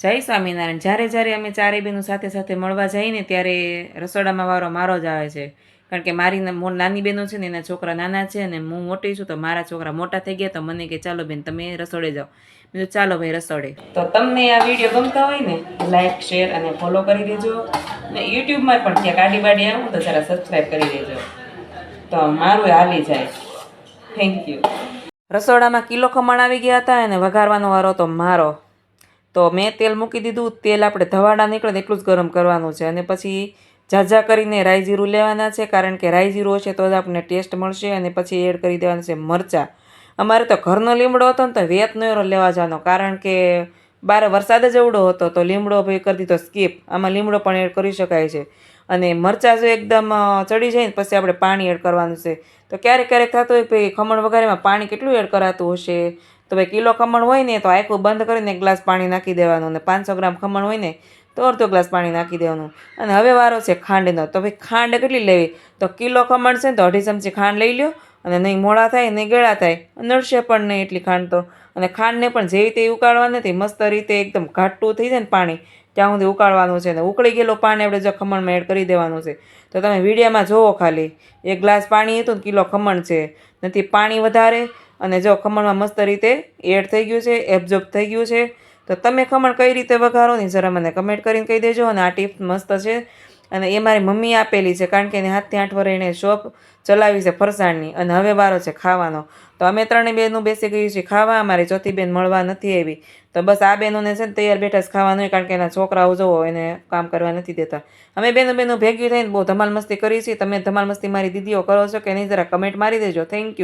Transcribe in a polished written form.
જય સ્વામિનારાયણ. જ્યારે જ્યારે અમે ચારે બહેનો સાથે સાથે મળવા જઈએ ને ત્યારે રસોડામાં વારો મારો જ આવે છે. કારણ કે મારી નાની બહેનો છે ને એના છોકરા નાના છે અને હું મોટી છું, તો મારા છોકરા મોટા થઈ ગયા તો મને કે ચાલો બેન તમે રસોડે જાઓ. બીજું ચાલો ભાઈ રસોડે. તો તમને આ વિડીયો ગમતા હોય ને લાઈક શેર અને ફોલો કરી દેજો. અને યુટ્યુબમાં પણ ક્યાંક આડી બાડી આવું તો જરા સબસ્ક્રાઈબ કરી દેજો, તો મારું હાલી જાય. Thank you. રસોડામાં કિલો ખમણ આવી ગયા હતા અને વઘારવાનો વારો તો મારો. તો મેં તેલ મૂકી દીધું. તેલ આપણે ધવાડા નીકળે ને એટલું જ ગરમ કરવાનું છે અને પછી ઝાઝા કરીને રાઈ જીરું લેવાના છે, કારણ કે રાઈ જીરું હશે તો જ આપણને ટેસ્ટ મળશે. અને પછી એડ કરી દેવાના છે મરચાં. અમારે તો ઘરનો લીમડો હતો ને તો વેત નો લેવા જવાનો, કારણ કે બાર વરસાદ જ એવડો હતો તો લીમડો ભાઈ કરી દીધો સ્કીપ. આમાં લીમડો પણ એડ કરી શકાય છે. અને મરચાં જો એકદમ ચડી જાય ને પછી આપણે પાણી એડ કરવાનું છે. તો ક્યારેક ક્યારેક થતું હોય ભાઈ ખમણ વઘારેમાં પાણી કેટલું એડ કરાતું હશે, તો ભાઈ કિલો ખમણ હોય ને તો આખું બંધ કરીને 1 ગ્લાસ પાણી નાખી દેવાનું, અને 500 ગ્રામ ખમણ હોય ને તો અડધો ગ્લાસ પાણી નાખી દેવાનું. અને હવે વારો છે ખાંડનો. તો ભાઈ ખાંડ કેટલી લેવી, તો કિલો ખમણ છે ને તો 2.5 ચમચી ખાંડ લઈ લો. અને નહીં મોડા થાય નહીં ગળા થાય, નડશે પણ નહીં એટલી ખાંડ તો. અને ખાંડને પણ જેવી રીતે ઉકાળવાની નથી, મસ્ત રીતે એકદમ ઘાટું થઈ જાય ને પાણી ત્યાં સુધી ઉકાળવાનું છે. ને ઉકળી ગયેલું પાણી આપણે જો ખમણમાં એડ કરી દેવાનું છે. તો તમે વિડીયોમાં જુઓ, ખાલી 1 ગ્લાસ પાણી હતું ને કિલો ખમણ છે, નથી પાણી વધારે. અને જો ખમણમાં મસ્ત રીતે એડ થઈ ગયું છે, એબ્ઝોર્બ થઈ ગયું છે. તો તમે ખમણ કઈ રીતે વઘારો ને જરા મને કમેન્ટ કરીને કહી દેજો. અને આ ટીપ મસ્ત છે અને એ મારી મમ્મી આપેલી છે, કારણ કે એને 7 થી 8 વર્ષ એણે શોપ ચલાવી છે ફરસાણની. અને હવે વારો છે ખાવાનો. તો અમે 3 બહેનો બેસી ગઈ છીએ ખાવા. અમારી ચોથી બેન મળવા નથી આવી. તો બસ આ બહેનોને છે ને તૈયાર બેઠા જ ખાવાનું હોય, કારણ કે એના છોકરાઓ જુઓ એને કામ કરવા નથી દેતા. અમે બહેનો ભેગી થઈને બહુ ધમાલ મસ્તી કરી છીએ. તમે ધમાલ મસ્તી મારી દીદીઓ કરો છો કે નહીં જરા કમેન્ટ મારી દેજો. Thank you.